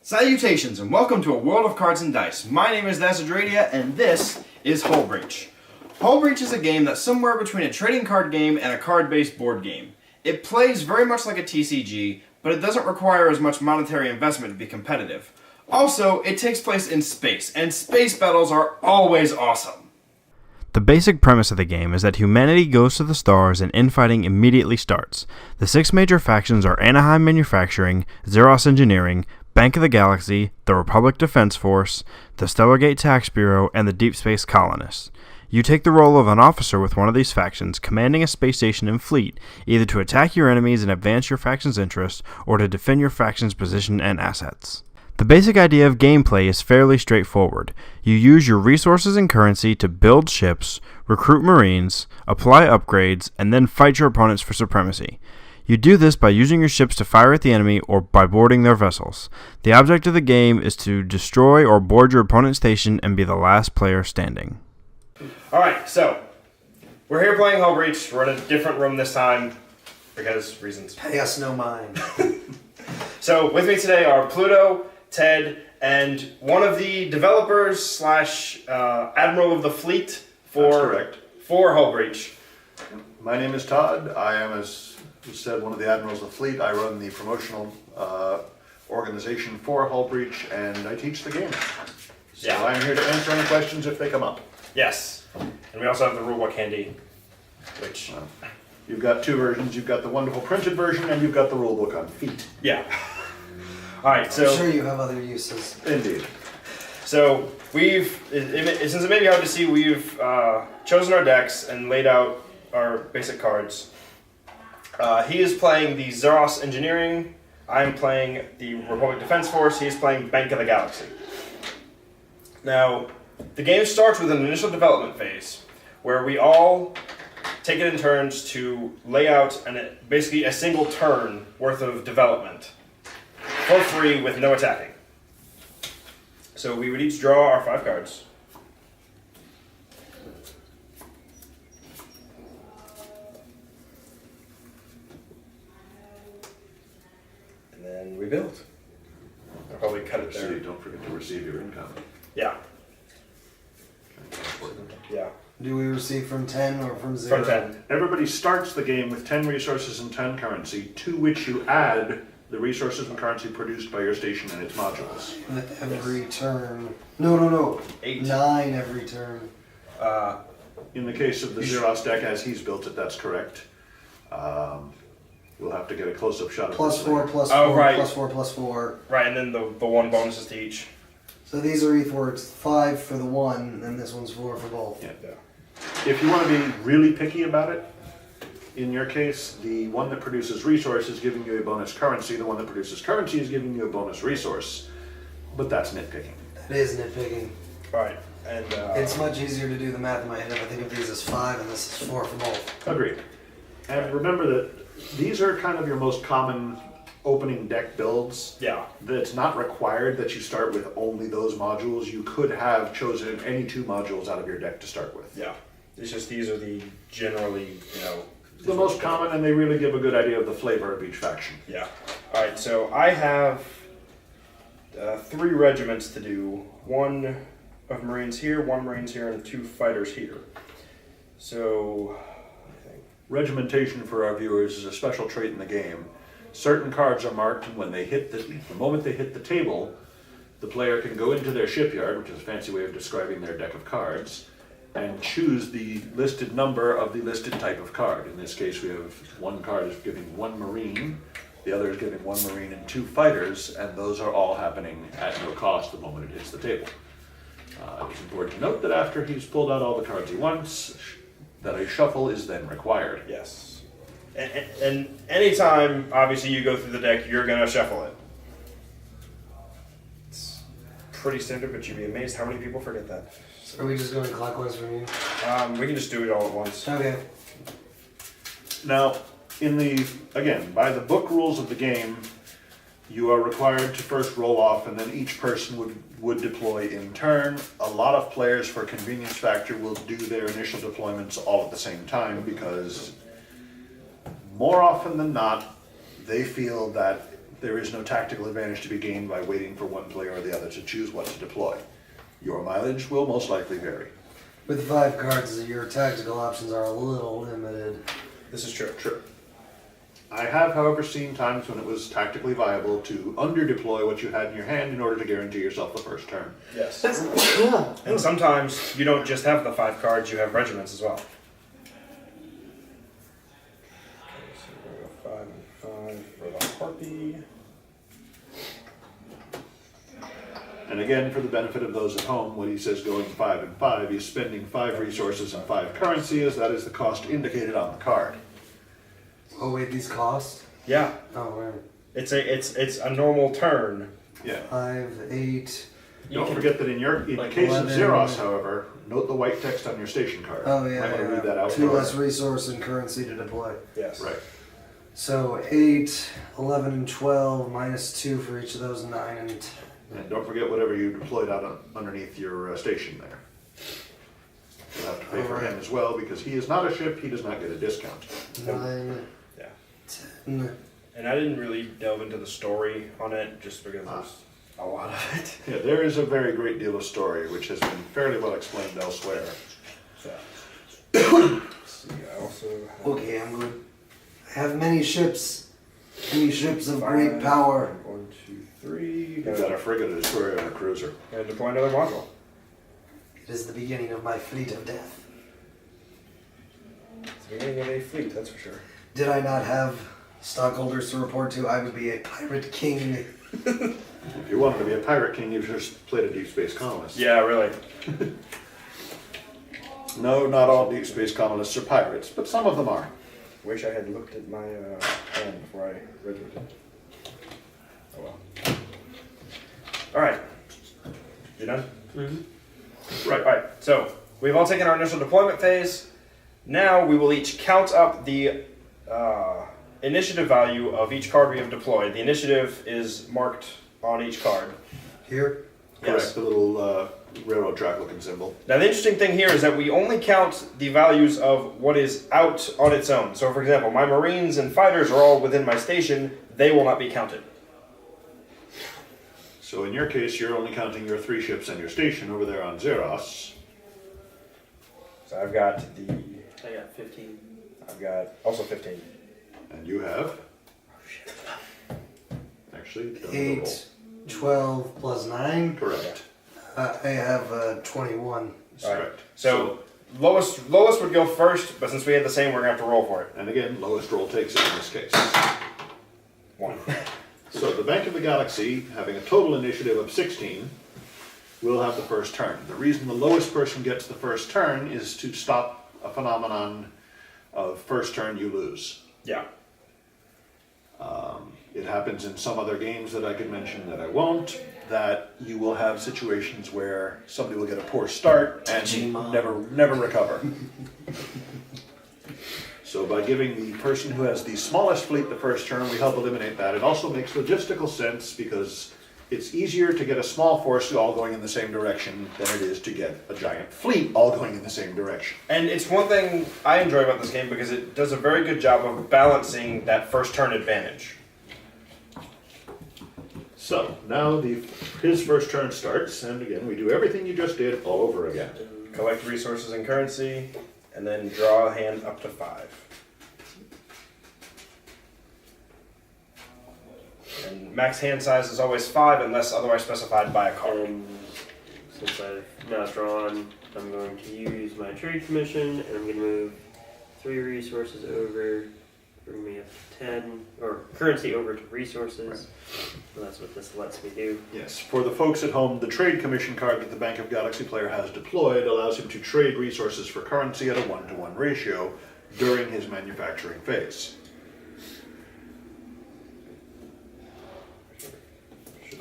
Salutations and welcome to a world of cards and dice. My name is Nazadradia and this is Hull Breach. Hull Breach is a game that's somewhere between a trading card game and a card-based board game. It plays very much like a TCG, but it doesn't require as much monetary investment to be competitive. Also, it takes place in space, and space battles are always awesome. The basic premise of the game is that humanity goes to the stars and infighting immediately starts. The 6 major factions are Anaheim Manufacturing, Xeros Engineering, Bank of the Galaxy, the Republic Defense Force, the Stellargate Tax Bureau, and the Deep Space Colonists. You take the role of an officer with one of these factions, commanding a space station and fleet, either to attack your enemies and advance your faction's interests, or to defend your faction's position and assets. The basic idea of gameplay is fairly straightforward. You use your resources and currency to build ships, recruit marines, apply upgrades, and then fight your opponents for supremacy. You do this by using your ships to fire at the enemy or by boarding their vessels. The object of the game is to destroy or board your opponent's station and be the last player standing. Alright, so, we're here playing Hull Breach. We're in a different room this time, because reasons. Pay us no mind. So, with me today are Pluto, Ted, and one of the developers slash admiral of the fleet for Hull Breach. My name is Todd. I am, as you said, one of the admirals of the fleet. I run the promotional organization for Hull Breach, and I teach the game. So Yeah. I'm here to answer any questions if they come up. Yes. And we also have the rulebook handy, which... You've got 2 versions. You've got the wonderful printed version, and you've got the rulebook on feet. Yeah. Alright, so... I'm sure you have other uses. Indeed. So, since it may be hard to see, we've chosen our decks and laid out our basic cards. He is playing the Xeros Engineering. I'm playing the Republic Defense Force. He's playing Bank of the Galaxy. Now, the game starts with an initial development phase, where we all take it in turns to lay out basically a single turn worth of development for free with no attacking. So we would each draw our 5 cards. And then we build. I'll probably cut it So there. you don't forget to receive your income. Yeah. Okay. Yeah. Do we receive from 10 or from 0? From 10. Everybody starts the game with 10 resources and 10 currency, to which you add the resources and currency produced by your station and its modules. Every turn. No. 8. 9 every turn. In the case of the Xeros deck, as he's built it, that's correct. We'll have to get a close-up shot of Plus this 4, later. plus 4, Oh, right. plus 4, plus 4. Right, and then the 1 bonuses to each. So these are each words 5 for the 1, and this one's 4 for both. Yeah. If you want to be really picky about it, in your case, the one that produces resource is giving you a bonus currency, the one that produces currency is giving you a bonus resource. But that's nitpicking. That is nitpicking. Right, and It's much easier to do the math in my head if I think of these as 5 and this is 4 for both. Agreed. And remember that these are kind of your most common opening deck builds. yeah. It's not required that you start with only those modules. You could have chosen any 2 modules out of your deck to start with. Yeah. It's just these are the generally, The most common, and they really give a good idea of the flavor of each faction. Yeah. All right. So I have 3 regiments to do. 1 of Marines here, 1 Marines here, and 2 fighters here. So, I think. Regimentation for our viewers is a special trait in the game. Certain cards are marked, and when they hit the moment they hit the table, the player can go into their shipyard, which is a fancy way of describing their deck of cards, and choose the listed number of the listed type of card. In this case, we have 1 card is giving 1 Marine, the other is giving 1 Marine and 2 fighters, and those are all happening at no cost the moment it hits the table. It's important to note that after he's pulled out all the cards he wants, that a shuffle is then required. Yes. And anytime, obviously, you go through the deck, you're gonna shuffle it. It's pretty standard, but you'd be amazed how many people forget that. So are we just going clockwise from you? We can just do it all at once. Okay. Now, again, by the book rules of the game, you are required to first roll off, and then each person would deploy in turn. A lot of players, for convenience factor, will do their initial deployments all at the same time, because more often than not, they feel that there is no tactical advantage to be gained by waiting for one player or the other to choose what to deploy. Your mileage will most likely vary. With 5 cards, your tactical options are a little limited. This is true. True. I have, however, seen times when it was tactically viable to under-deploy what you had in your hand in order to guarantee yourself the first turn. Yes. And sometimes you don't just have the 5 cards, you have regiments as well. Okay, so we're going to go 5 and 5 for the Harpy. And again, for the benefit of those at home, when he says going 5 and 5, he's spending 5 resources and 5 currency, as that is the cost indicated on the card. Oh wait, these cost? Yeah, Oh right. it's a normal turn. Yeah. 5, 8. Don't forget that in like case of 11. Zeros, however, note the white text on your station card. Oh yeah. Might want to yeah. read that out. 2 less resource and currency to deploy. Yes. Right. So 8, 11, and 12 minus 2 for each of those 9 and 10. And don't forget whatever you deployed out underneath your station there. You'll have to pay for him as well, because he is not a ship, he does not get a discount. 9, Yeah. 10. And I didn't really delve into the story on it just because there's a lot of it. Yeah, there is a very great deal of story, which has been fairly well explained elsewhere. So, let's see, I also have Okay, I'm good. I have many ships of great power. 1, 2, 3. You've got a frigate, a destroyer, and a cruiser. Gonna deploy another module. It is the beginning of my fleet of death. It's the beginning of a fleet, that's for sure. Did I not have stockholders to report to? I would be a pirate king. If you wanted to be a pirate king, you just played a Deep Space Colonist. Yeah, really. No, not all Deep Space Colonists are pirates, but some of them are. Wish I had looked at my hand before I read it. Oh well. Alright. You done? Mm-hmm. Right. So, we've all taken our initial deployment phase. Now we will each count up the initiative value of each card we have deployed. The initiative is marked on each card. Here? Correct, the little railroad track looking symbol. Now the interesting thing here is that we only count the values of what is out on its own. So for example, my Marines and fighters are all within my station. They will not be counted. So in your case, you're only counting your 3 ships and your station over there on Zeros. So I've got I got 15. I've got also 15. And you have? Actually, don't roll. 8, 12 plus 9. Correct. I have 21. All right. Correct. So lowest would go first, but since we had the same, we're gonna have to roll for it. And again, lowest roll takes it in this case. 1. So the Bank of the Galaxy, having a total initiative of 16, will have the first turn. The reason the lowest person gets the first turn is to stop a phenomenon of first turn you lose. Yeah. It happens in some other games that I could mention that I won't, that you will have situations where somebody will get a poor start and never recover. So by giving the person who has the smallest fleet the first turn, we help eliminate that. It also makes logistical sense because it's easier to get a small force all going in the same direction than it is to get a giant fleet all going in the same direction. And it's one thing I enjoy about this game because it does a very good job of balancing that first turn advantage. So now his first turn starts, and again, we do everything you just did all over again. Collect resources and currency, and then draw a hand up to 5. And max hand size is always 5 unless otherwise specified by a card. Since I've now drawn, I'm going to use my trade commission, and I'm going to move 3 resources over, bring me up to 10, or currency over to resources. So that's what this lets me do. Yes, for the folks at home, the trade commission card that the Bank of Galaxy player has deployed allows him to trade resources for currency at a 1-to-1 ratio during his manufacturing phase.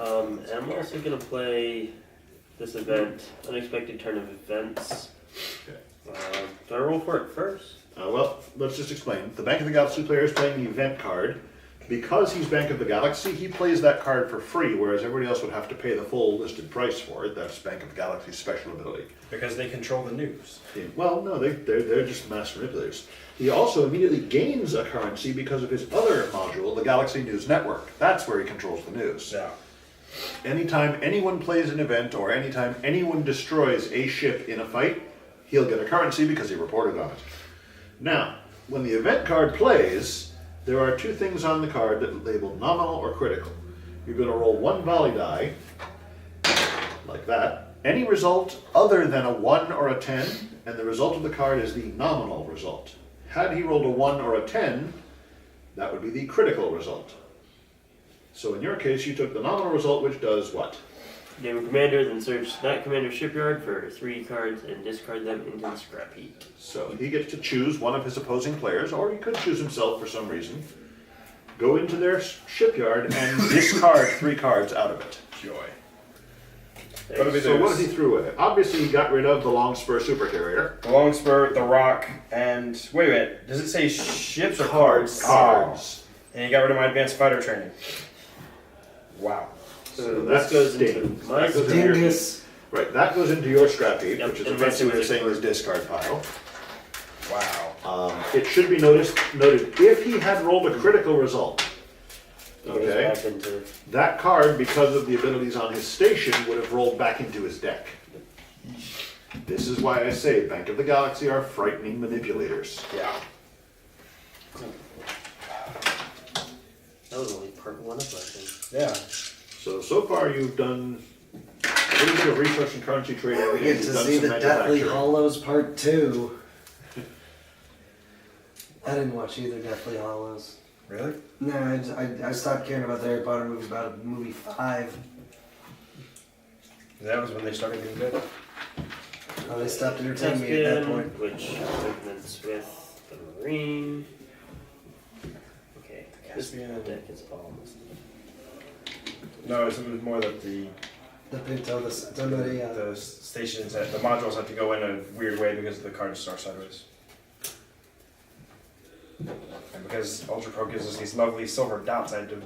And I'm also going to play this event, Unexpected Turn of Events. Okay. Do I roll for it first? Well, let's just explain. The Bank of the Galaxy player is playing the event card. Because he's Bank of the Galaxy, he plays that card for free, whereas everybody else would have to pay the full listed price for it. That's Bank of the Galaxy's special ability. Because they control the news. Well, no, they're just master manipulators. He also immediately gains a currency because of his other module, the Galaxy News Network. That's where he controls the news. Yeah. Anytime anyone plays an event or anytime anyone destroys a ship in a fight, he'll get a currency because he reported on it. Now, when the event card plays, there are two things on the card that are labeled nominal or critical. You're going to roll one volley die, like that. Any result other than a 1 or a 10, and the result of the card is the nominal result. Had he rolled a 1 or a 10, that would be the critical result. So in your case, you took the nominal result, which does what? Name a commander, then search that commander's shipyard for 3 cards and discard them into the scrap heap. So he gets to choose one of his opposing players, or he could choose himself for some reason. Go into their shipyard and discard 3 cards out of it. Joy. So what did he throw away? Obviously he got rid of the Longspur Supercarrier. The Longspur, the Rock, and wait a minute. Does it say ships or Cards. cards? And he got rid of my advanced fighter training. Wow. So this that goes into stings. my That goes into your- Dingus. Right, that goes into your scrap heap, Yep, which is a and fancy way of that's saying his discard pile. Wow. It should be noted if he had rolled a critical result, It goes okay, back into that card, because of the abilities on his station, would have rolled back into his deck. This is why I say Bank of the Galaxy are frightening manipulators. Yeah. that was only part 1 of my thing. Yeah. So far you've done a little bit of research and currency trading. We and get you've to done see some the Deathly manufacturing. Hollows Part 2. I didn't watch either Deathly Hollows. Really? No, I stopped caring about the Harry Potter movies about movie 5. That was when they started being good. They stopped entertaining me at that Caspian, point. which opens with the Marine. Okay, this Caspian. deck is almost. No, it was more that the Pinto, somebody, the stations, the modules had to go in a weird way because the cards are sideways. And because Ultra Pro gives us these lovely silver dots, I had to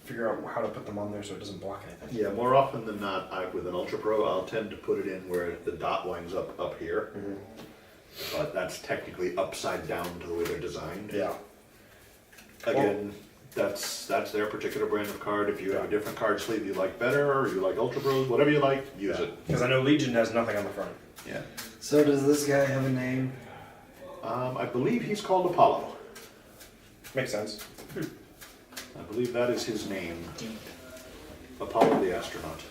figure out how to put them on there so it doesn't block anything. Yeah, more often than not, with an Ultra Pro, I'll tend to put it in where the dot winds up here. But that's technically upside down to the way they're designed. Yeah. Again, that's their particular brand of card. If you have a different card sleeve you like better, or you like Ultra Pros, whatever you like, use it. Because I know Legion has nothing on the front. Yeah. So does this guy have a name? I believe he's called Apollo. Makes sense. I believe that is his name. Apollo the astronaut.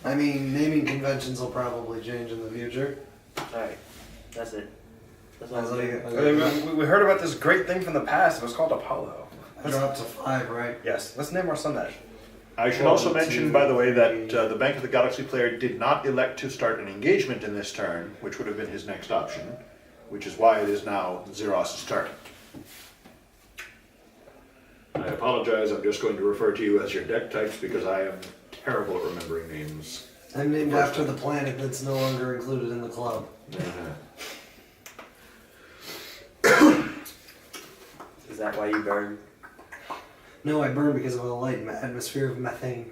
I mean, naming conventions will probably change in the future. Alright, that's it. That's all As I'm I, doing. as And I, then we heard about this great thing from the past. It was called Apollo. I dropped to 5, right? Yes, let's name our son that. I should 1, also mention, 2, by the way, that 3. the Bank of the Galaxy player did not elect to start an engagement in this turn, which would have been his next option, which is why it is now Xeros' turn. I apologize, I'm just going to refer to you as your deck types because I am terrible at remembering names. I'm named after the planet that's no longer included in the club. Is that why you burn? No, I burn because of a light atmosphere of methane.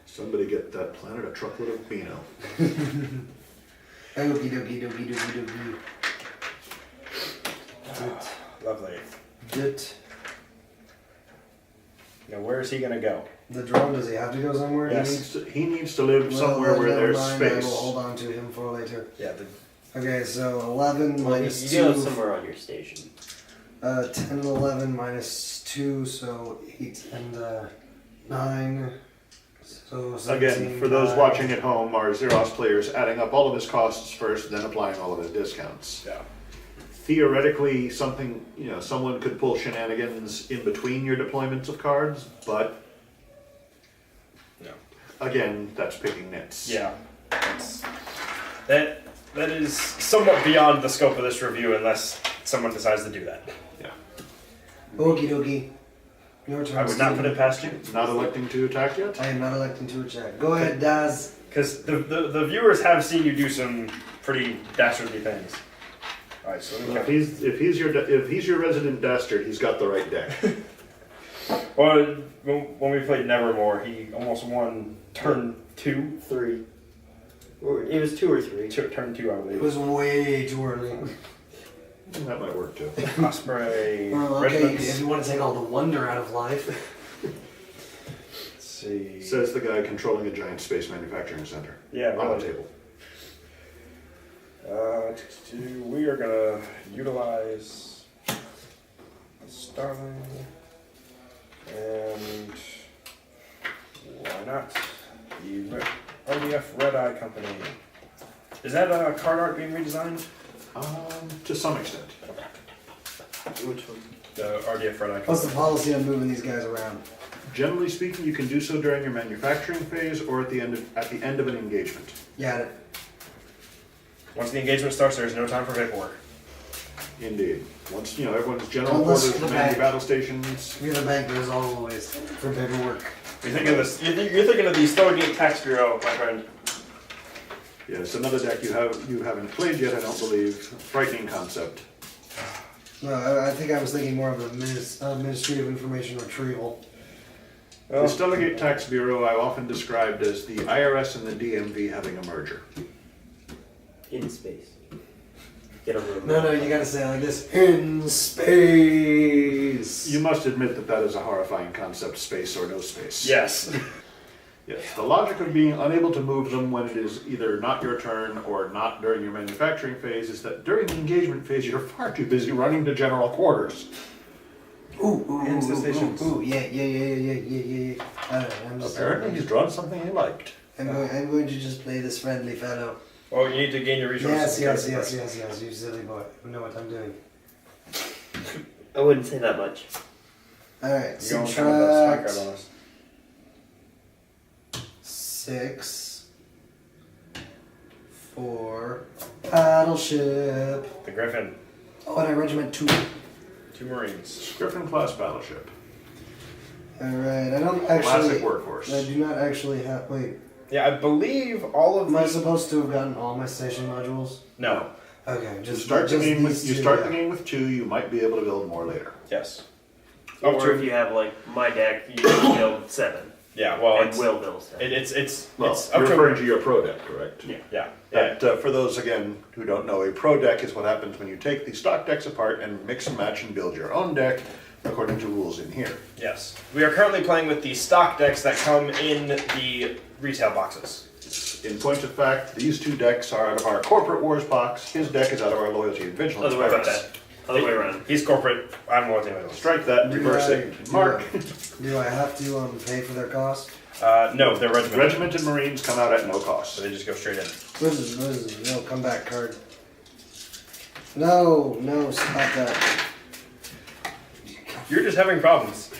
Somebody get that planet a truckload of Beano. Okie dokie dokie dokie dokie. Lovely. Dit. Now, where is he going to go? The drone, does he have to go somewhere? Yes. He needs to live somewhere Well, where never there's mind, I will space. hold on to him for later. Yeah, Okay, so 11 Well, minus you go 2. somewhere on your station. 10 and 11 minus 2, so 8 and 9. So 17, Again, for those 9. watching at home, our Xeros players adding up all of his costs first, then applying all of his discounts. yeah. Theoretically, someone could pull shenanigans in between your deployments of cards, but No. again, that's picking nits. Yeah. That is somewhat beyond the scope of this review unless someone decides to do that. Yeah. Okie dokie. Your turn. I would not put it past you. Not electing to attack yet? I am not electing to attack. Go ahead, Daz. Because the viewers have seen you do some pretty dastardly things. All right, so If he's your resident dastard, he's got the right deck. well, when we played Nevermore, he almost won turn 2. 3. Or it was 2 or 3. Turn 2, I It believe. was way too early. That might work too. Osprey. Well, okay, Regiments. if you want to take all the wonder out of life. Let's see. Says the guy controlling a giant space manufacturing center. Yeah, On really. the table. We are gonna utilize Starling, and why not the RDF Red Eye Company? Is that card art being redesigned? To some extent. Which one? The RDF Red Eye What's the Company. policy on moving these guys around? Generally speaking, you can do so during your manufacturing phase or at the end of an engagement. Got it. Once the engagement starts, there's no time for paperwork. Indeed. Once everyone's general Unless quarters, the command bank. battle stations. We're the bankers always for paperwork. You're thinking of this. You're thinking of the Stargate Tax Bureau, my friend. Yes, another deck you haven't played yet. I don't believe. Frightening concept. No, I think I was thinking more of a Ministry of Information Retrieval. Well, The Stargate Tax Bureau I've often described as the IRS and the DMV having a merger. In space. Get over it. No, you gotta say it like this. In space! You must admit that is a horrifying concept, space or no space. yes. Yes, the logic of being unable to move them when it is either not your turn or not during your manufacturing phase is that during the engagement phase you're far too busy running to general quarters. Ooh, Hands to stations. yeah. I'm just, Apparently he's drawn something he liked. I'm going to just play this friendly fellow. Oh, you need to gain your resources. Yes, you silly boy. I know what I'm doing. I wouldn't say that much. Alright, You're going kind of a strike out subtract on us. 6 for battleship. The Griffin. Oh, and I regiment 2. 2 Marines. Griffin class battleship. Alright, I don't actually. Classic workhorse. I do not actually have. Wait, Yeah, I believe all of am I these. supposed to have gotten all my station modules? No. Okay, You just start the just game with these you two, start yeah. the game with 2. You might be able to build more later. Yes. Or if you have like my deck, you can build 7. Yeah. Well, And it's, will build 7. it's Well, it's you're up to. referring to your pro deck, correct? Yeah. Yeah. That, for those again who don't know, a pro deck is what happens when you take the stock decks apart and mix and match and build your own deck according to rules in here. Yes. We are currently playing with the stock decks that come in the retail boxes. In point of fact, these 2 decks are out of our corporate wars box. His deck is out of our loyalty and vigilance Other way box. around. Other way around. He's corporate. I'm loyalty and vigilance. Strike that, Do reverse I- it, mark. Do I have to pay for their cost? No, they're regimented. Regimented Marines come out at no cost. So they just go straight in. Listen, no, come back card. No, stop that. You're just having problems.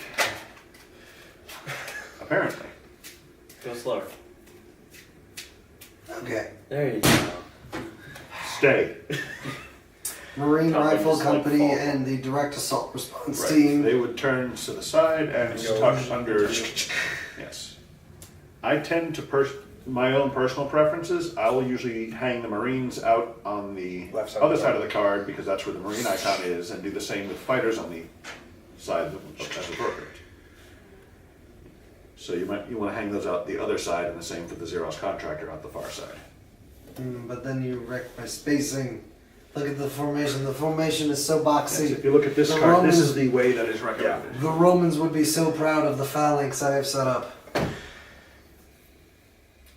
Apparently. Go slower. Okay. There you go. Stay. Marine Top Rifle is like Company fall. and the Direct Assault Response Right. Team. They would turn to the side and Go tuck under. into- Yes. I tend to my own personal preferences. I will usually hang the Marines out on the Left side other of the side of the card because that's where the Marine icon is, and do the same with fighters on the side as appropriate. So you want to hang those out the other side, and the same for the Xeros Contractor out the far side. But then you wreck my spacing. Look at the formation. The formation is so Yes, boxy. if you look at this The card, this Romans- is the way that is recommended. The Romans would be so proud of the phalanx I have set up.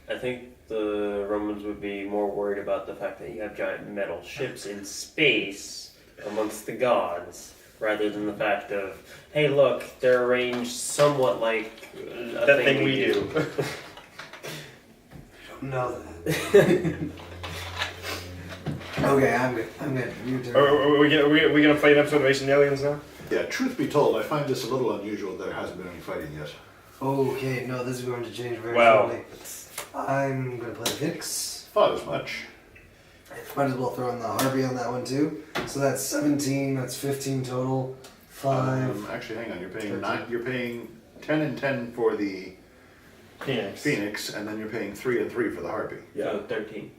I think the Romans would be more worried about the fact that you have giant metal ships in space amongst the gods, rather than the fact of, hey, look, they're arranged somewhat like a That thing we do. No. Okay, I'm good. Your turn. Are we gonna play an episode of Ancient Aliens now? Yeah, truth be told, I find this a little unusual. There hasn't been any fighting yet. Okay, no, this is going to change very Well. shortly. I'm gonna play Phoenix. Thought as much. Might as well throw in the Harvey on that one too. So that's 17. That's 15 total. 5. Actually, hang on. You're paying 13. 9. You're paying 10 and 10 for the Phoenix. Phoenix, and then you're paying 3 and 3 for the Harpy. Yeah. So 13.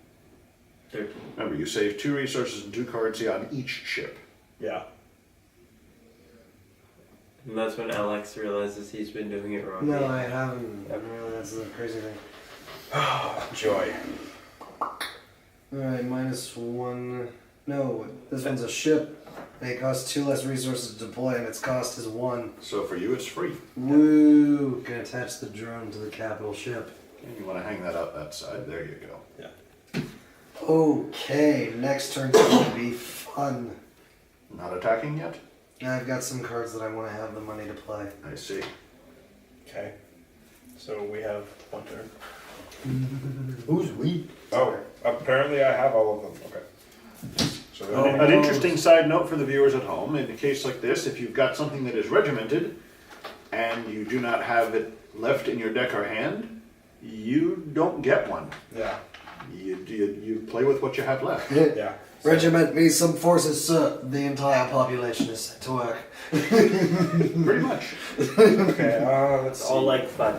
13. Remember, you save 2 resources and 2 currency on each ship. Yeah. And that's when Alex realizes he's been doing it wrong. No, I haven't. That's the crazy thing. Joy. Alright, -1. No, this one's a ship. And it costs 2 less resources to deploy, and its cost is 1. So for you, it's free. Woo! Can attach the drone to the capital ship. And you want to hang that out that side. There you go. Okay, next turn's gonna be fun. Not attacking yet? I've got some cards that I want to have the money to play. I see. Okay. So we have one turn. Who's we? Oh, apparently I have all of them. Okay. So Oh. An interesting side note for the viewers at home, in a case like this, if you've got something that is regimented and you do not have it left in your deck or hand, you don't get one. yeah. You play with what you have left. Yeah. Regiment me some forces, sir. The entire population is set to work. Pretty much. Okay, let's It's see. all like fun.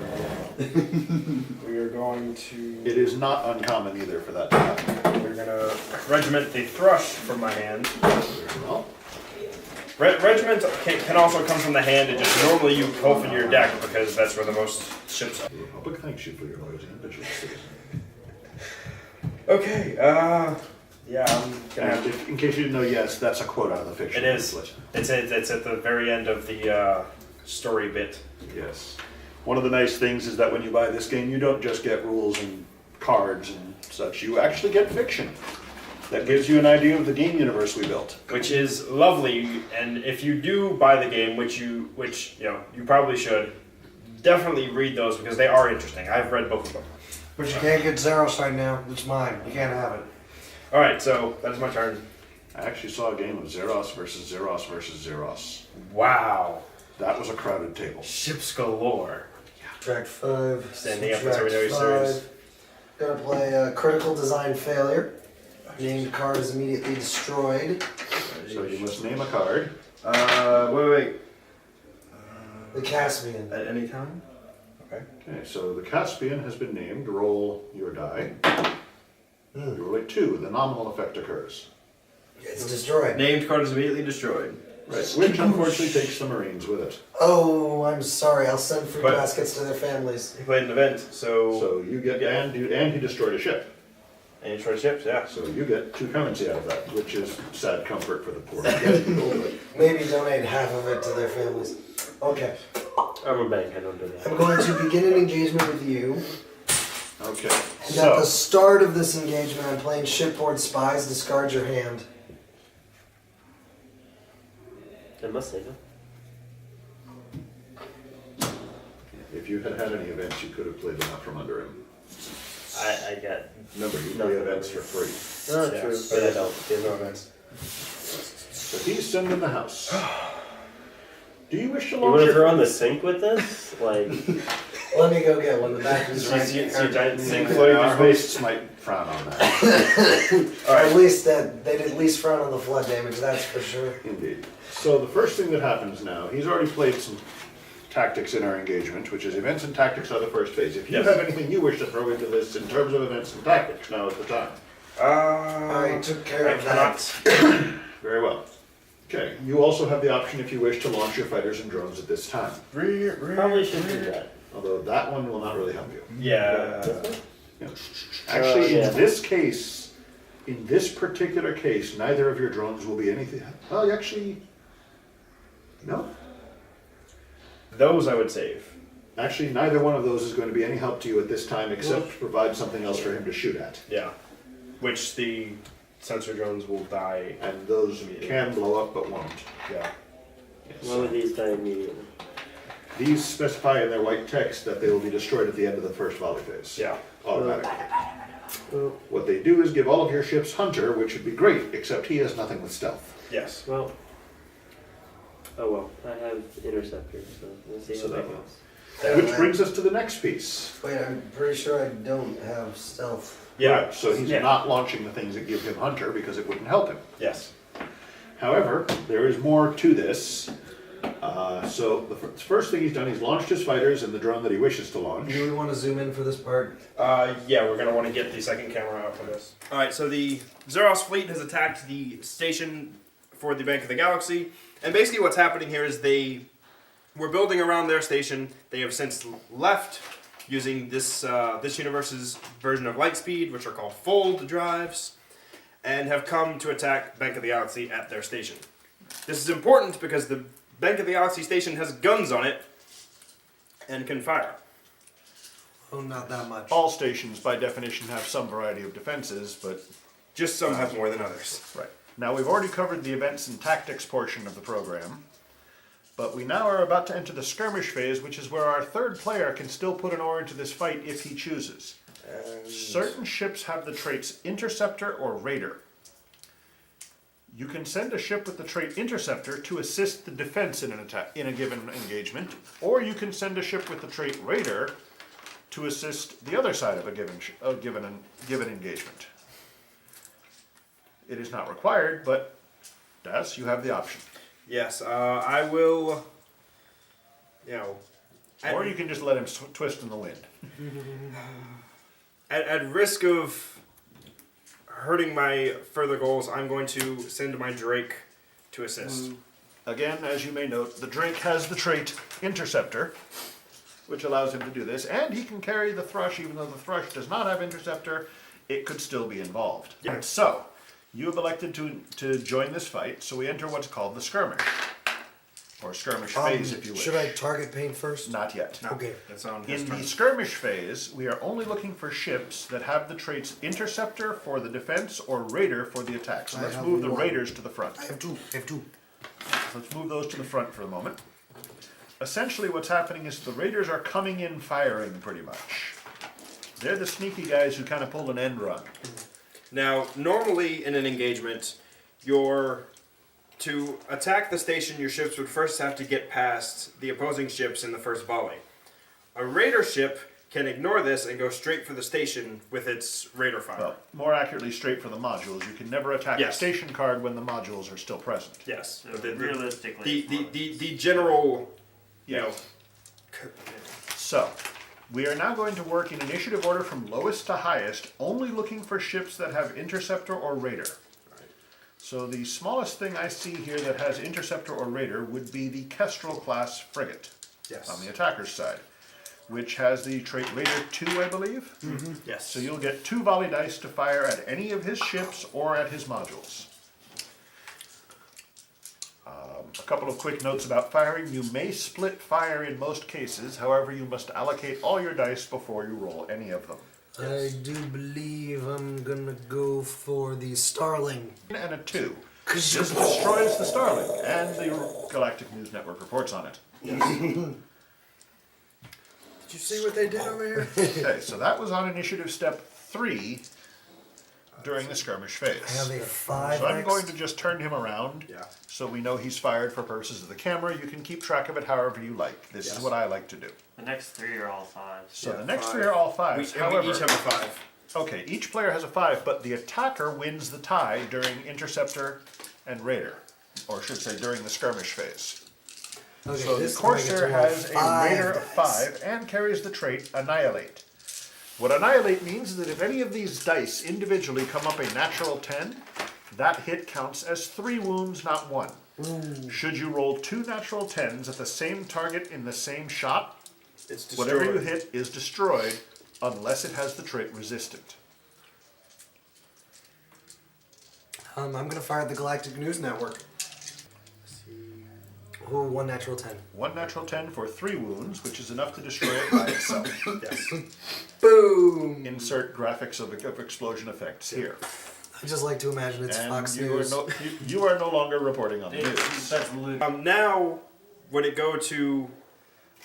We are going to... It is not uncommon either for that to happen. We're gonna regiment the thrush from my hand. Well, Regiment can also come from the hand. It just normally you open your deck because that's where the most ships are. the Republic thanks you for your loyalty and vigilance. Okay, yeah, I'm gonna have to... In case you didn't know, yes, that's a quote out of the fiction. It is. It's at the very end of the story bit. Yes. One of the nice things is that when you buy this game, you don't just get rules and cards and such. You actually get fiction. That gives you an idea of the game universe we built. Which is lovely, and if you do buy the game, which you know you probably should, definitely read those because they are interesting. I've read both of them. But you can't get Zeros right now. It's mine. You can't have it. All right, so that is my turn. I actually saw a game of Zeros versus Zeros versus Zeros. Wow, That was a crowded table. ships galore. Subtract 5. Standing up, that's subtract every series. Gonna play a critical design failure. Named card is immediately destroyed. So you must name a card. Wait. The Caspian. At any time? Okay. Okay, so the Caspian has been named. Roll your die. Hmm. You roll a 2. The nominal effect occurs. It's destroyed. Named card is immediately destroyed. Right, which unfortunately takes the Marines with it. Oh, I'm sorry. I'll send fruit But- baskets to their families. He played an event, so So you get, and he destroyed a ship. and he destroyed ships. Yeah. So you get 2 currency out of that, which is sad comfort for the poor. Yes, people, but Maybe donate half of it to their families. Okay. I'm a bank, I don't do that. I'm going to begin an engagement with you. okay. And at the So start of this engagement, I'm playing shipboard spies. Discard your hand. I must say no. If you had had any events, you could have played them out from under him. I got. Remember, you play Nothing. events for free. No, Yeah, true, but but I don't. There's no events. So he's sending the house. Do you wish to You launch want to your... throw on the sink with this? Like, Let me go get one. The back is right See here. giant sink Our floating through space. hosts might frown on that. All At right. least that they'd at least frown on the flood damage. That's for sure. Indeed. So the first thing that happens now, he's already played some tactics in our engagement, which is events and tactics are the first phase. If you Yes. have anything you wish to throw into this in terms of events and tactics, now is the time. I took care I of that. cannot. Very well. Okay, you also have the option if you wish to launch your fighters and drones at this time. probably should do that. Although that one will not really help you. Yeah. Yeah. Actually, yeah. in this case, in this particular case, neither of your drones will be anything. Well, actually, no. Those I would save. Actually, neither one of those is going to be any help to you at this time, except to provide something else for him to shoot at. Yeah. Which the sensor drones will die. And those can blow up, but won't. Yeah. One of these die immediately. These specify in their white text that they will be destroyed at the end of the first volley phase. Yeah. Automatically. Well, What they do is give all of your ships Hunter, which would be great, except he has nothing with stealth. Yes. well. Oh well, I have interceptor, so we'll see So how that that goes. Which brings us to the next piece. Wait, I'm pretty sure I don't have stealth. Yeah. Right, so he's Yeah. not launching the things that give him Hunter because it wouldn't help him. Yes. However, there is more to this. So the first thing he's done, he's launched his fighters and the drone that he wishes to launch. Do we want to zoom in for this part? Yeah, we're gonna want to get the second camera out for this. All right, so the Zeros fleet has attacked the station for the Bank of the Galaxy, and basically what's happening here is they were building around their station. They have since left using this this universe's version of Lightspeed, which are called Fold drives, and have come to attack Bank of the Galaxy at their station. This is important because the Bank of the Galaxy station has guns on it and can fire. Oh, not that much. All stations, by definition, have some variety of defenses, but Just some have more than others. right. Now, we've already covered the events and tactics portion of the program, but we now are about to enter the skirmish phase, which is where our third player can still put an oar into this fight if he chooses. Certain ships have the traits Interceptor or Raider. You can send a ship with the trait Interceptor to assist the defense in an attack in a given engagement, or you can send a ship with the trait Raider to assist the other side of a given engagement. It is not required, but Das, you have the option. Yes, I will. You know, Or you can just let him twist in the wind. at risk of hurting my further goals, I'm going to send my Drake to assist. Again, as you may note, the Drake has the trait Interceptor, which allows him to do this, and he can carry the Thrush, even though the Thrush does not have Interceptor, it could still be involved. Yeah. So, you have elected to join this fight, so we enter what's called the skirmish. Or skirmish phase, if you wish. Should I target paint first? Not yet. Okay. That's on his In turn. the skirmish phase, we are only looking for ships that have the traits Interceptor for the defense or Raider for the attack. So I let's have move the one. Raiders to the front. I have two. Let's move those to the front for the moment. Essentially what's happening is the Raiders are coming in firing pretty much. They're the sneaky guys who kind of pulled an end run. Now, normally in an engagement, to attack the station, your ships would first have to get past the opposing ships in the first volley. A Raider ship can ignore this and go straight for the station with its Raider fire. Well, more accurately, straight for the modules. You can never attack Yes. the station card when the modules are still present. Yes, So but the realistically, the general, you know, So, we are now going to work in initiative order from lowest to highest, only looking for ships that have Interceptor or Raider. So the smallest thing I see here that has Interceptor or Raider would be the Kestrel class frigate yes, on the attacker's side, which has the trait Raider 2, I believe. yes. So you'll get 2 volley dice to fire at any of his ships or at his modules. A couple of quick notes about firing. You may split fire in most cases, however you must allocate all your dice before you roll any of them. I do believe I'm gonna go for the Starling. And a 2. This destroys the Starling, and the Galactic News Network reports on it. Did you see what they did over here? Okay, so that was on initiative step 3 during the skirmish phase. I have a 5 So I'm next. going to just turn him around Yeah. so we know he's fired for purposes of the camera. You can keep track of it however you like. This Yes. is what I like to do. the next 3 are all 5s. So Yeah, the next 5. 3 are all We, 5s. and However, we each have a 5. okay, each player has a 5, but the attacker wins the tie during Interceptor and Raider. Or I should say during the skirmish phase. Okay, So the this time I get Corsair to roll has a 5 Raider of dice. 5 and carries the trait Annihilate. What Annihilate means is that if any of these dice individually come up a natural 10, that hit counts as 3 wounds, not 1. Should you roll 2 natural 10s at the same target in the same shot, It's destroyed. whatever you hit is destroyed unless it has the trait Resistant. I'm gonna fire at the Galactic News Network. Oh, 1 natural 10. 1 natural 10 for 3 wounds, which is enough to destroy it by itself. Yes. Boom! Insert graphics of explosion effects here. I just like to imagine it's And Fox you are, News. you are no longer reporting on the news. Now, would it go to?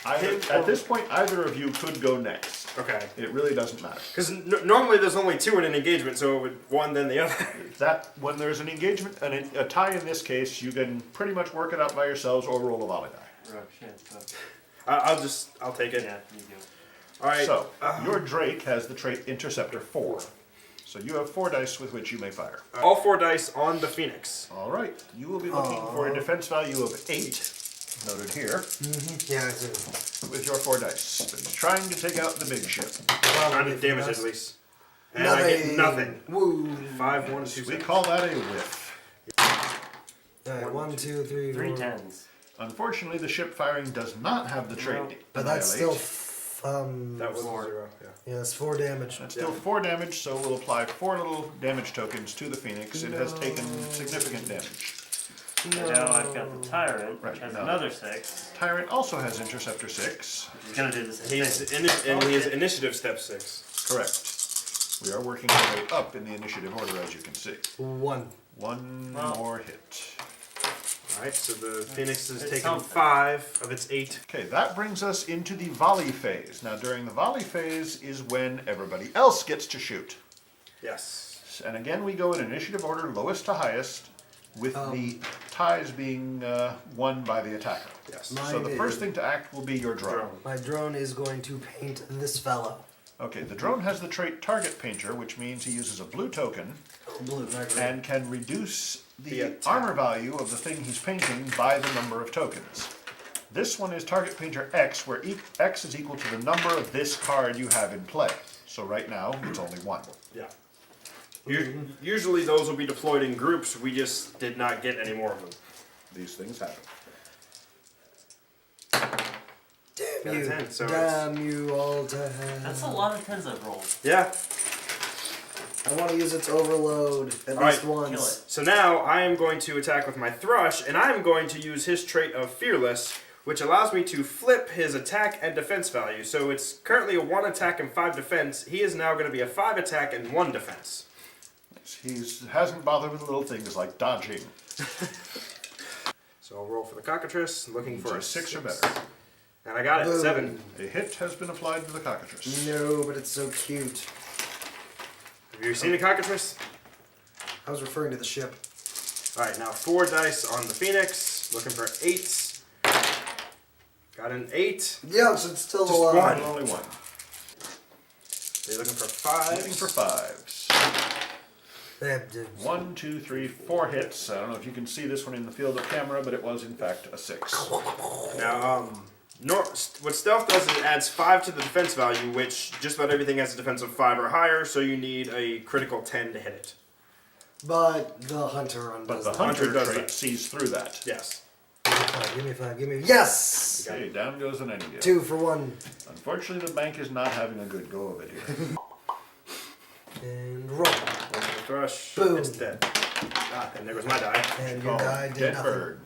At this point, either of you could go next. Okay. It really doesn't matter. Because normally there's only 2 in an engagement, so it would one then the other. That when there's an engagement, a tie in this case, you can pretty much work it out by yourselves or roll a volley die. Oh, shit. Fuck. I'll take it. Yeah, you do. All right. So your Drake has the trait Interceptor 4. So you have 4 dice with which you may fire. all 4 dice on the Phoenix. All right. You will be looking for a defense value of 8. noted here, Yeah, I do. with your 4 dice. But he's trying to take out the big ship. Trying to damage at least. And I get nothing. Woo. 5, 1, 2, We 6. call that a whiff. Alright, 1, 2, 3, 3 4. tens. Unfortunately, the ship firing does not have the trait But that's still Annihilate. That was a 0, yeah. yeah, it's 4 damage. That's still 4 damage, so we'll apply 4 little damage tokens to the Phoenix. It has taken significant damage. And now I've got the Tyrant, which Right, has now- another 6. Tyrant also has Interceptor 6. He's gonna do the same He's thing. and he has initiative step 6. Correct. We are working our way up in the initiative order, as you can see. 1. One Well- more hit. Alright, so the Phoenix has It's taken something. 5 of its 8. Okay, that brings us into the volley phase. Now, during the volley phase is when everybody else gets to shoot. Yes. And again, we go in initiative order, lowest to highest, with the ties being won by the attacker. Yes. So the first thing to act will be your drone. My drone is going to paint this fellow. Okay, the drone has the trait Target Painter, which means he uses a blue token Blue, not green. and can reduce The the attack. armor value of the thing he's painting by the number of tokens. This one is Target Painter X, where X is equal to the number of this card you have in play. So right now, it's only 1. Yeah. Usually those will be deployed in groups. We just did not get any more of them. These things happen. Damn Got a you. 10, so Damn you all to hell. That's a lot of tens I've rolled. Yeah. I want to use its overload at Alright, least once. Kill it. So now I am going to attack with my Thrush, and I'm going to use his trait of Fearless, which allows me to flip his attack and defense value. So it's currently a 1 attack and 5 defense. He is now going to be a 5 attack and 1 defense. He hasn't bothered with little things like dodging. So I'll roll for the Cockatrice, looking for a 6 or 6. better. And I got it, Boom. 7. A hit has been applied to the cockatrice. No, but it's so cute. Have you seen a Cockatrice? I was referring to the ship. Alright, now 4 dice on the Phoenix, looking for 8s. Got an 8. Yeah, so it's still Just alive. one. Only 1. They're looking for 5. Looking for 5s. That dude. 1, 2, 3, 4 hits. I don't know if you can see this one in the field of camera, but it was in fact a 6. Now, what stealth does is it adds 5 to the defense value, which just about everything has a defense of 5 or higher, so you need a critical 10 to hit it. But the hunter But undoes the that. hunter does trait that. sees through that. Yes. Give me 5, give me. Yes! Okay, down goes the Nightingale. 2 for 1. Unfortunately, the bank is not having a good go of it here. And roll. One for the Thrush. Boom. It's dead. Ah, and there goes my die. And your Oh, guy did dead nothing. bird.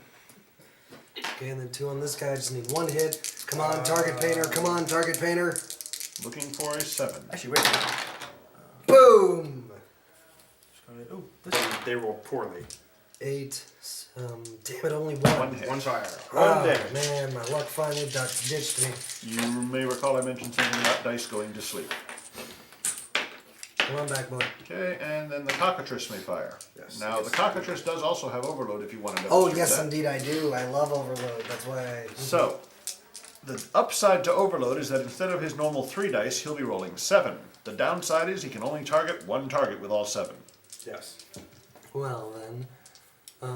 Okay, and then 2 on this guy. I just need 1 hit. Come on, target painter. Come on, target painter. Looking for a 7. Actually, wait. Boom! Oh, they rolled poorly. 8. Damn it, only 1. 1 hit. 1 fire. 1 Oh, damage. man, my luck finally ditched me. You may recall I mentioned something about dice going to sleep. Come on back, boy. Okay, and then the cockatrice may fire. Yes. Now, the cockatrice does also have overload if you want to Oh, demonstrate yes, that. indeed, I do. I love overload. That's why I. So, the upside to overload is that instead of his normal 3 dice, he'll be rolling 7. The downside is he can only target 1 target with all 7. Yes. Well, then. You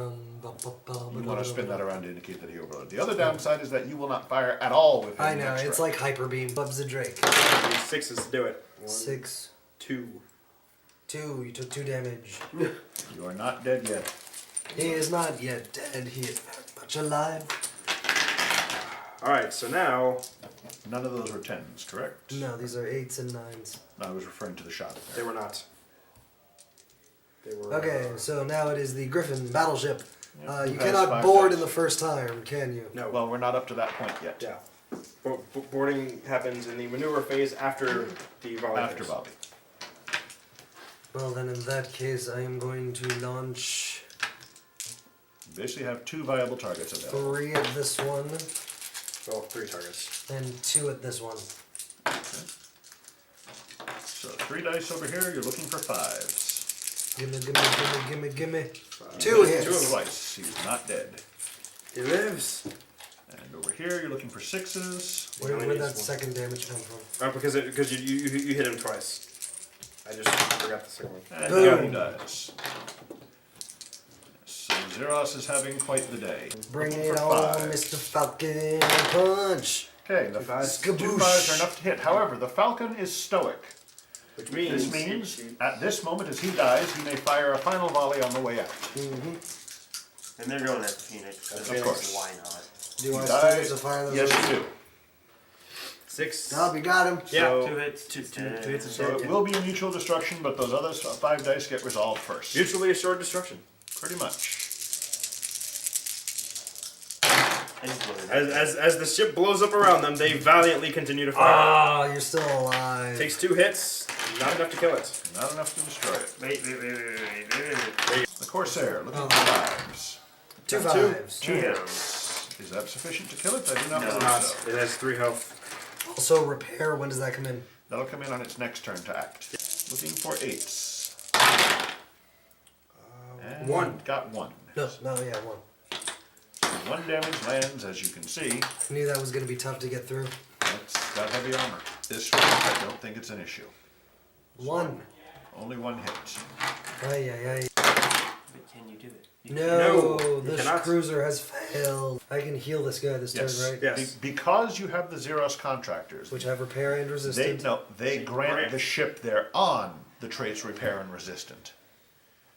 want to spin that around to indicate that he overloaded. The other downside is that you will not fire at all with him I know, next it's round. like Hyper Beam. Bubs the Drake. Need 6s to do it. 1, 6, 2. 2. You took 2 damage. You are not dead yet. He is not yet dead. He is very much alive. Alright, so now None of those were 10s, correct? No, these are 8s and 9s. No, I was referring to the shot. they were not. They were. Okay, so now it is the Griffin battleship. You Has cannot 5 board dice. in the first time, can you? No. Well, we're not up to that point yet. Yeah. Boarding happens in the maneuver phase after the volley. After phase. Bobby. Well, then in that case, I am going to launch You basically have 2 viable targets available. 3 at this one Well, 3 targets. and 2 at this one. So 3 dice over here, you're looking for 5s. Gimme, gimme, gimme, gimme, gimme. 2 2 hits. twice. He's not dead. He lives. And over here, you're looking for 6s. Where only did needs that one. second damage come from? Because you hit him twice. I just forgot the second one. And Boom. he dies. So Zeros is having quite the day. Bring Looking it for on, 5. Mr. Falcon Punch. Okay, the fives. two fives are enough to hit. However, the Falcon is stoic. Which means This means, at this moment, as he dies, he may fire a final volley on the way out. And they're going after Phoenix. Of course. Why not? Do I He still dies. get to fire those? Yes, you do. 6. Oh, you got him. Yeah. So- 2 hits. Two hits. So it will be a mutual destruction, but those other 5 dice get resolved first. Mutually assured destruction. Pretty much. As the ship blows up around them, they valiantly continue to fire. Ah, you're still alive. Takes 2 hits, not enough to kill it. Not enough to destroy it. Wait. The Corsair, looking Oh. for 5s. Two Two. fives. 2 hits. Is that sufficient to kill it? I do not No. believe Not. so. It has 3 health. Also, repair. When does that come in? That'll come in on its next turn to act. Looking for 8s. And 1. Got 1. No, yeah, one. So 1 damage lands, as you can see. I knew that was going to be tough to get through. That's that heavy armor. This one, I don't think it's an issue. One. Only 1 hit. Ay, ay, ay. But can you do it? No, you this cannot. cruiser has failed. I can heal this guy this Yes. turn, right? Yes. Because you have the Zeros contractors, Which have repair and resistance. they grant the ship they're on the traits repair and resistant.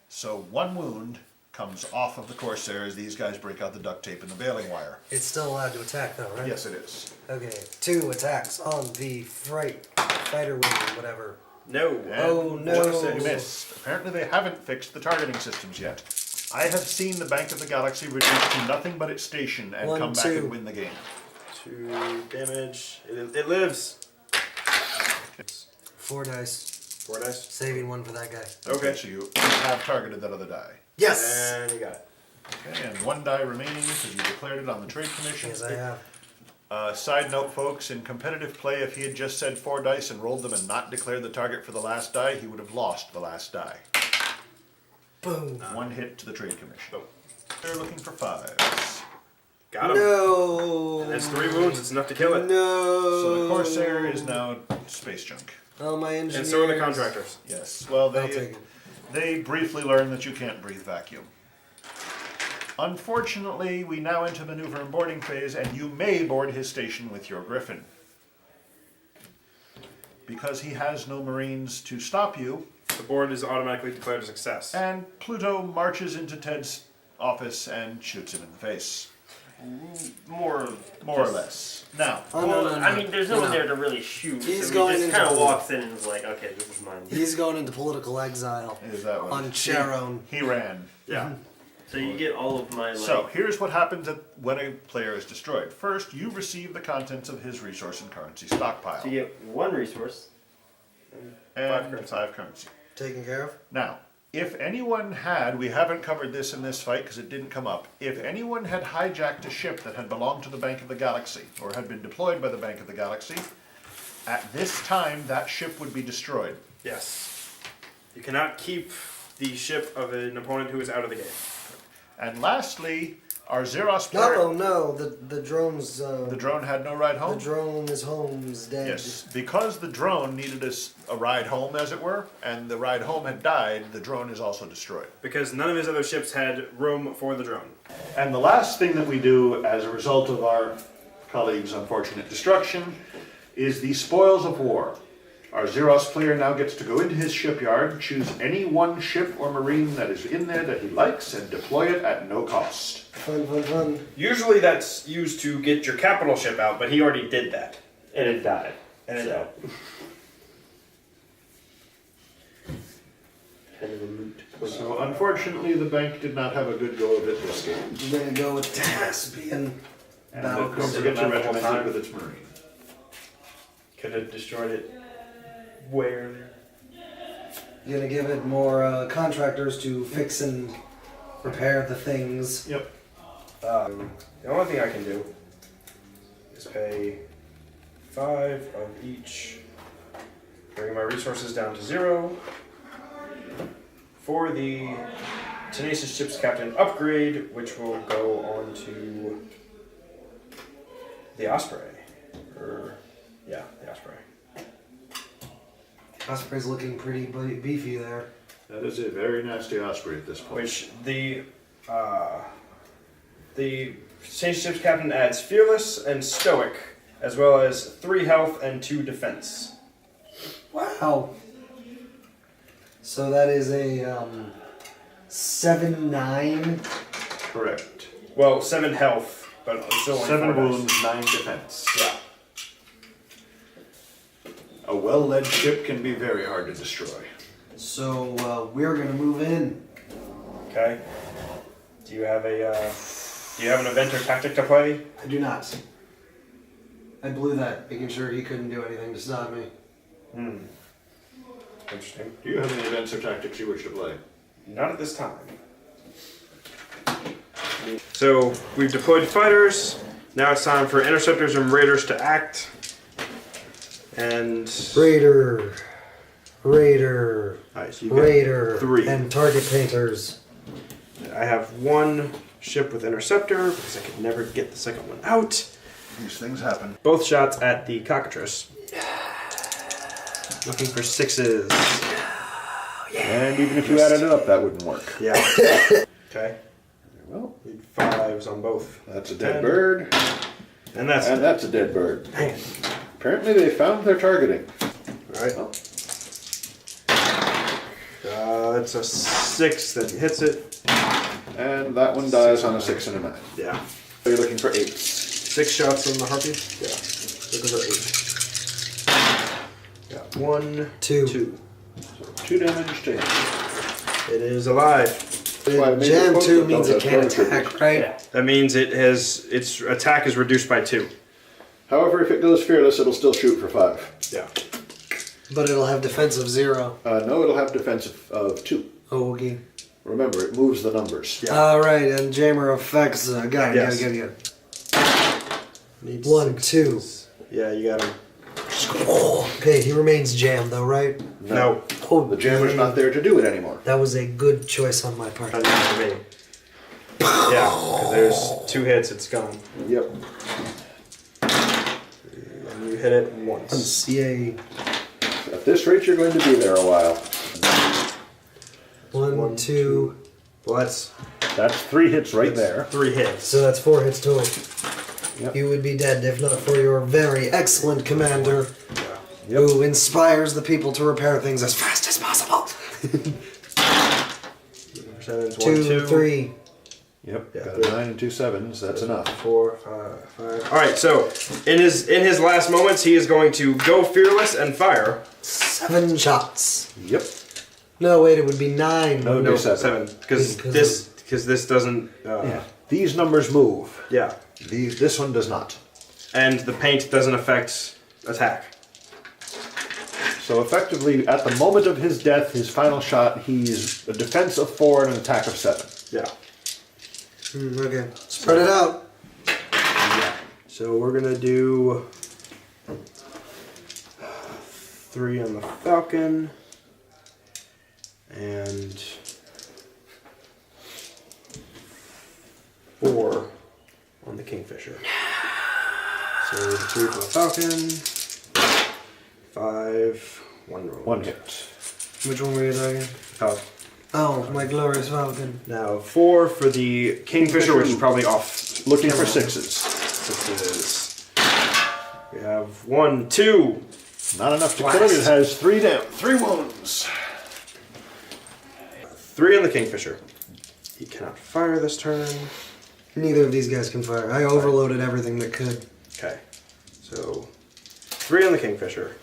So 1 wound comes off of the Corsair as these guys break out the duct tape and the baling wire. It's still allowed to attack, though, right? Yes, it is. Okay. 2 attacks on the fighter wing, whatever. No. And Oh, no. You missed. Apparently they haven't fixed the targeting systems yet. I have seen the Bank of the Galaxy reduce to nothing but its station and 1, come back 2. and win the game. 2 damage. It lives. 4 dice. 4 dice. Saving 1 for that guy. Okay. So you have targeted that other die. Yes! And you got it. Okay, and 1 die remaining because you declared it on the Trade Commission. Yes, I have. Side note, folks, in competitive play, if he had just said 4 dice and rolled them and not declared the target for the last die, he would have lost the last die. Boom. 1 hit to the Trade Commission. They're looking for 5s. Got him. No! That's 3 wounds. It's enough to kill it. No! So the Corsair is now space junk. Oh, my engineers. And so are the contractors. Yes. Well, I'll take it. they briefly learn that you can't breathe vacuum. Unfortunately, we now enter maneuver and boarding phase, and you may board his station with your Griffin. Because he has no Marines to stop you, The board is automatically declared a success. and Pluto marches into Ted's office and shoots him in the face. More More or less. Now, Oh, no, no, no. I mean, there's no one No. there to really shoot. He's so going he just into kind of the- walks in and is like, okay, this is mine. He's going into political exile is that one? on Charon. He ran. Yeah. So you get all of my, like... So, here's what happens when a player is destroyed. First, you receive the contents of his resource and currency stockpile. So you get 1 resource. and 5 currency. Taken care of? Now, if anyone had, we haven't covered this in this fight because it didn't come up, if anyone had hijacked a ship that had belonged to the Bank of the Galaxy, or had been deployed by the Bank of the Galaxy, at this time that ship would be destroyed. Yes. You cannot keep the ship of an opponent who is out of the game. And lastly, our Zeros player, No, the drone's. the drone had no ride The home. drone is home's dead. Yes, because the drone needed a ride home, as it were, and the ride home had died, the drone is also destroyed. Because none of his other ships had room for the drone. And the last thing that we do as a result of our colleagues' unfortunate destruction is the spoils of war. Our Zeros player now gets to go into his shipyard, choose any 1 ship or marine that is in there that he likes, and deploy it at no cost. Fun. Usually that's used to get your capital ship out, but he already did that. And it died. And it So. died. Kind of a moot point. So unfortunately, the bank did not have a good go of it this game. We're gonna go with Caspian. And Battle don't cruiser. forget to the whole regiment time. it with its marine. Could have destroyed it way earlier. You're gonna give it more contractors to fix and repair the things. Yep. The only thing I can do is pay 5 of each, bring my resources down to 0 for the Tenacious Ship's Captain upgrade, which will go on to the Osprey. The Osprey. Osprey's looking pretty beefy there. That is a very nasty Osprey at this point. Which the The change ship's captain adds fearless and stoic, as well as 3 health and 2 defense. Wow. So that is a 7-9. Correct. Well, 7 health, but it's only 7 4 wounds, 9 defense. Yeah. A well-led ship can be very hard to destroy. So we're gonna move in. Okay. Do you have an event or tactic to play? I do not. I blew that, making sure he couldn't do anything to stop me. Interesting. Do you have any events or tactics you wish to play? Not at this time. So we've deployed fighters. Now it's time for interceptors and raiders to act. And Raider, Alright, so you get Raider, 3. and target painters. I have 1 ship with interceptor because I could never get the second one out. These things happen. Both shots at the cockatrice. Looking for 6s. And even if you added it up, that wouldn't work. Yeah. Okay. Well, Need 5s on both. that's a dead 10. bird. And that's And that's a dead bird. Dang it. Apparently they found their targeting. Alright. Well, That's a 6 that hits it. and that one dies on a 6 and a 9. Yeah. So you're looking for 8. 6 shots on the harpy? Yeah. Looking for 8. Yeah. 1, 2. 2. 2 damage to him. It is alive. why I made Jam it 2 focus means on it can't those attack, right? Yeah. That means its attack is reduced by 2. However, if it goes fearless, it'll still shoot for 5. Yeah. But it'll have defense of 0. No, it'll have defense of 2. Oh, okay. Remember, it moves the numbers. Yeah. Alright, and jammer effects. Got it, Yes. got it. Needs 1, 2. 6s. Yeah, you got him. Okay, he remains jammed though, right? No. Oh, The jammer's not there to do it anymore. That was a good choice on my part. Not for me. Yeah, because there's 2 hits, it's gone. Yep. And you hit it once. Yay. At this rate, you're going to be there a while. 1, 1, 2. Well, that's That's 3 hits right there. 3 hits. So that's 4 hits total. Yep. You would be dead if not for your very excellent commander Yep. who inspires the people to repair things as fast as possible. Percentage 1, 2, 2. 3. Yep. Yeah. Got a 9 and 2 7s. That's enough. 4, 5, 5. All right. So in his last moments, he is going to go fearless and fire. 7 shots. Yep. No, wait, it would be 9. No, No, 7. 7 because Because this doesn't. Yeah. These numbers move. Yeah. This one does not. And the paint doesn't affect attack. So effectively, at the moment of his death, his final shot, he's a defense of 4 and an attack of 7. Yeah. Okay. Spread it out. So we're gonna do 3 on the Falcon and 4 on the Kingfisher. So 3 for the Falcon, 5, 1 roll. 1 hit. Which one were you talking? Oh, Oh, my glorious falcon. now 4 for the Kingfisher, which is probably off. Looking for camera. 6s. 6s. We have 1, 2. Not enough to kill it. It has 3 wounds. 3 on the Kingfisher. He cannot fire this turn. Neither of these guys can fire. I overloaded everything that could. Okay. So 3 on the Kingfisher.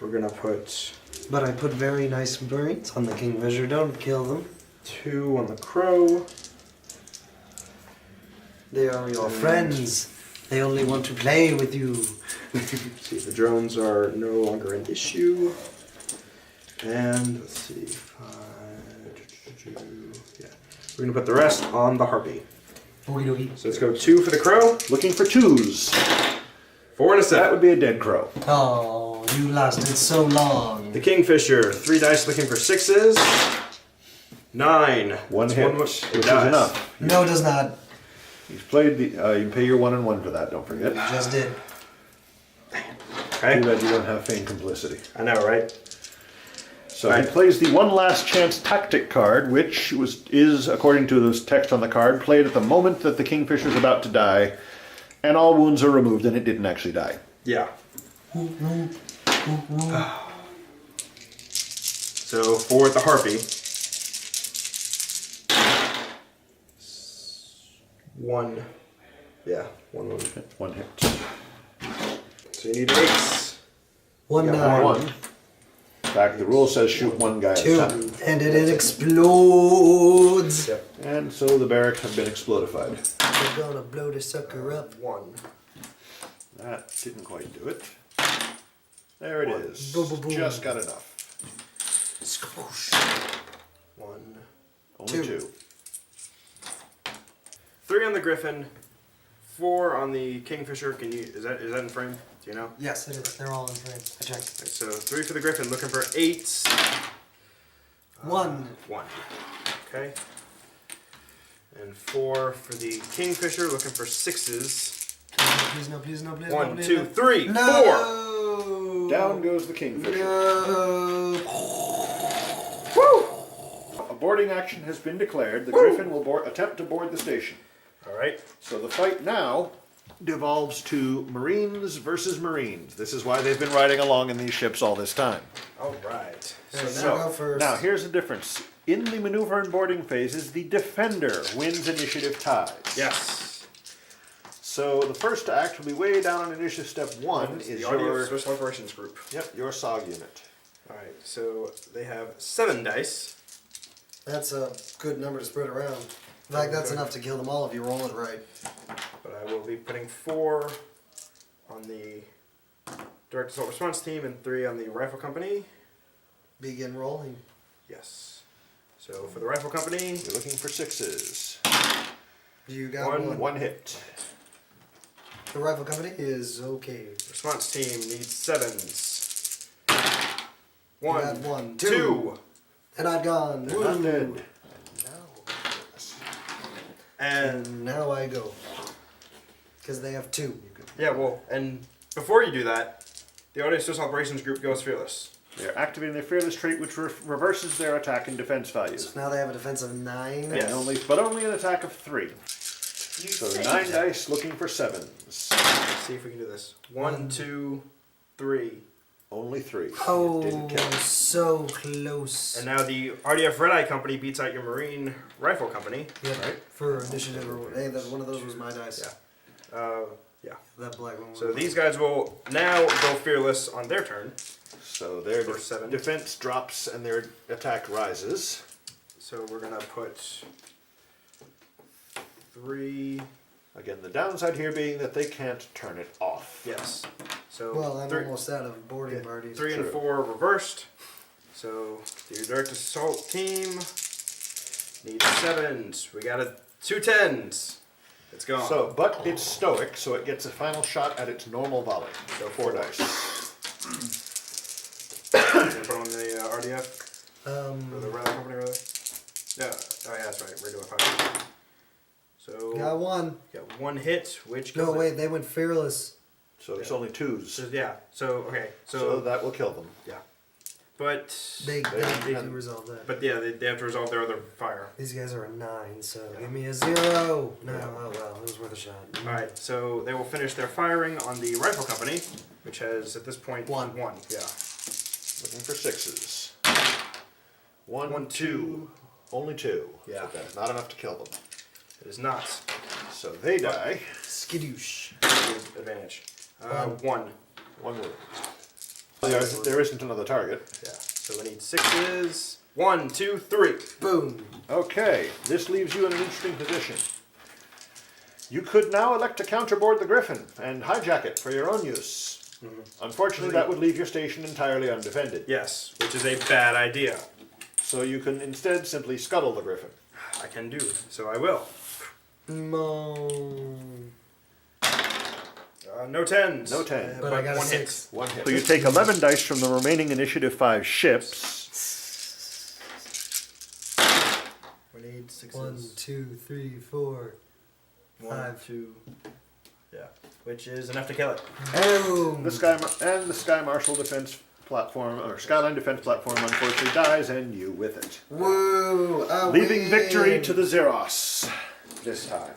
We're gonna put But I put very nice brains on the Kingfisher. Don't kill them. 2 on the Crow. They are your friends. They only want to play with you. See, the drones are no longer an issue. And let's see, 5. Yeah, we're gonna put the rest on the Harpy. Okie dokie. So let's go 2 for the Crow, Looking for 2s. 4 and a That 7. would be a dead crow. Oh, you lasted so long. The Kingfisher, 3 dice looking for 6s. 9. 1 That's hit, which which is dies. enough. No, it does not. You've played the. You pay your 1 and 1 for that. Don't forget. Just did. Okay. Too bad you don't have feign complicity. I know, right? So he plays the one last chance tactic card, which is, according to the text on the card, played at the moment that the Kingfisher is about to die, and all wounds are removed, and it didn't actually die. Yeah. So for the Harpy, 1. Yeah, 1 wound. One hit. So you need an ace. 1 Yeah, 9. One. In fact, the rule says shoot one guy at a 2. time. And it explodes. Yep. And so the barrack have been explodified. We're gonna blow the sucker up. 1. That didn't quite do it. There it is. Boom, boom, boom. Just got enough. Squoosh. 1. Only Two. 2. 3 on the Griffin. 4 on the Kingfisher. Is that in frame? Do you know? Yes, it is. They're all in frame. I checked. Okay, so 3 for the Griffin, looking for 8s. 1. 1. Okay. And 4 for the Kingfisher, looking for 6s. Please no, please no, please no. 1, please 2, no. 3, 4. No. Down goes the Kingfisher. No. A boarding action has been declared. The Griffin will attempt to board the station. All right. So the fight now devolves to Marines versus Marines. This is why they've been riding along in these ships all this time. All right. So now go first. Now here's the difference. In the maneuver and boarding phases, the defender wins initiative ties. Yes. So the first to act will be way down on initiative step 1 is the Audio your Special Operations Group. your SOG unit. All right. So they have 7 dice. That's a good number to spread around. In fact, that's Okay. enough to kill them all if you roll it right. But I will be putting 4 on the Direct Assault Response Team and 3 on the Rifle Company. Begin rolling. Yes. So for the Rifle Company, You're looking for 6s. You got One. one. One hit. The rifle company is okay. Response Team needs 7s. You 1, got 1, 2, and I've gone. They're not Woo. dead. and And now I go. Because they have 2. yeah, well, and before you do that, the Audio Special Operations Group goes fearless. They're activating their fearless trait, which reverses their attack and defense values. So now they have a defense of 9. Yes. And only an attack of 3. So 9 dice looking for 7s. Let's see if we can do this. 1, One. 2, 3. Only 3. Oh, Didn't count. so close. And now the RDF Red Eye Company beats out your Marine Rifle Company. Yep, Right. for initiative. Hey, one of those was my dice. Yeah. Yeah. That black one. Was So mine. these guys will now go fearless on their turn. So their For 7. defense drops and their attack rises. So we're gonna put 3. Again, the downside here being that they can't turn it off. Yes. So Well, I'm 3, almost out of boarding parties. 3 and True. 4 reversed. So the direct assault team needs 7s. We got 2 10s. It's gone. So, but it's stoic, so it gets a final shot at its normal volley. So 4 dice. Gonna put on the RDF or the Rally Company rather. Yeah. Oh yeah, that's right. We're doing 5. So Got 1. got 1 hit, which No, kills it. wait, they went fearless. So it's only 2s. So, yeah. So okay. So So that will kill them. yeah. But They and- do resolve that. but yeah, they have to resolve their other fire. These guys are a 9, so give me a 0. No, oh well, it was worth a shot. All right. So they will finish their firing on the Rifle Company, which has at this point 1. 1. Yeah. Looking for 6s. 1, One, 2. Only 2. Yeah. So that's not enough to kill them. It is not. So they die. Skidoosh. Good advantage. 1. 1 wound. There isn't another target. Yeah. So we need 6s. 1, 2, 3. Boom. Okay, this leaves you in an interesting position. You could now elect to counterboard the Griffin and hijack it for your own use. Unfortunately, that would leave your station entirely undefended. Yes, which is a bad idea. So you can instead simply scuttle the Griffin. I can do. So I will. Moan. No 10s. No 10. But I got a 1 hit. 6. 1 hit. So you take 11 dice from the remaining initiative 5 ships. We need 6s. 1, 2, 3, 4. 1, 5. 2. Yeah. Which is enough to kill it. Boom. The Sky Marshal defense platform, or Skyline defense platform, unfortunately dies, and you with it. Woo! Leaving victory to the Zeros this time.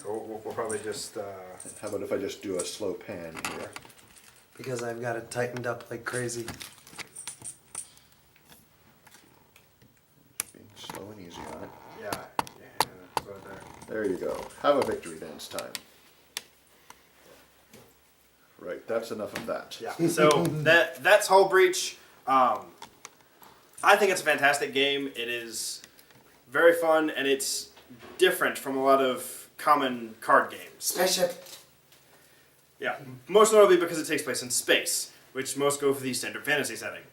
We'll probably just. How about if I just do a slow pan here? Because I've got it tightened up like crazy. Being slow and easy on it. Yeah. That's right there. There you go. Have a victory dance time. Right, that's enough of that. Yeah. So that's Hull Breach. I think it's a fantastic game. It is very fun, and it's different from a lot of common card games. Spaceship. Yeah. Most notably because it takes place in space, which most go for the standard fantasy setting.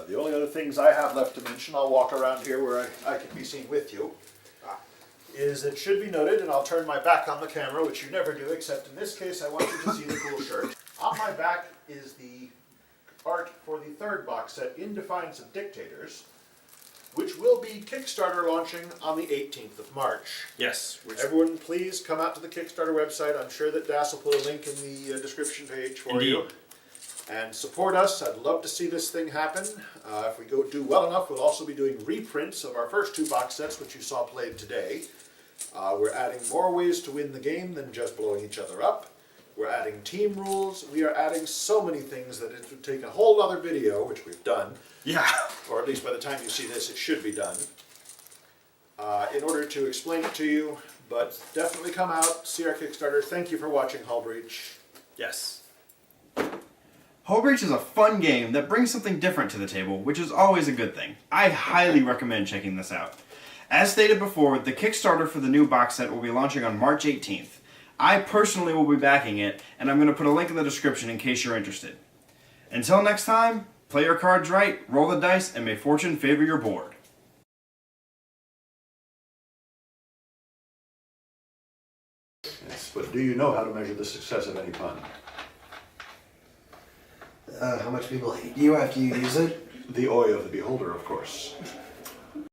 The only other things I have left to mention, I'll walk around here where I can be seen with you, is it should be noted, and I'll turn my back on the camera, which you never do, except in this case I want you to see the cool shirt. On my back is the art for the third box set, In Defiance of Dictators, which will be Kickstarter launching on the 18th of March. Yes. Which Everyone, please come out to the Kickstarter website. I'm sure that Das will put a link in the description page for you. Indeed. And support us. I'd love to see this thing happen. If we do well enough, we'll also be doing reprints of our first 2 box sets, which you saw played today. We're adding more ways to win the game than just blowing each other up. We're adding team rules. We are adding so many things that it would take a whole other video, which we've done, Yeah. or at least by the time you see this, it should be done, in order to explain it to you. But definitely come out, see our Kickstarter. Thank you for watching Hull Breach. Yes. Hull Breach is a fun game that brings something different to the table, which is always a good thing. I highly recommend checking this out. As stated before, the Kickstarter for the new box set will be launching on March 18th. I personally will be backing it, and I'm going to put a link in the description in case you're interested. Until next time, play your cards right, roll the dice, and may fortune favor your board. Yes, but do you know how to measure the success of any pun? How much people hate you after you use it? The eye of the beholder, of course.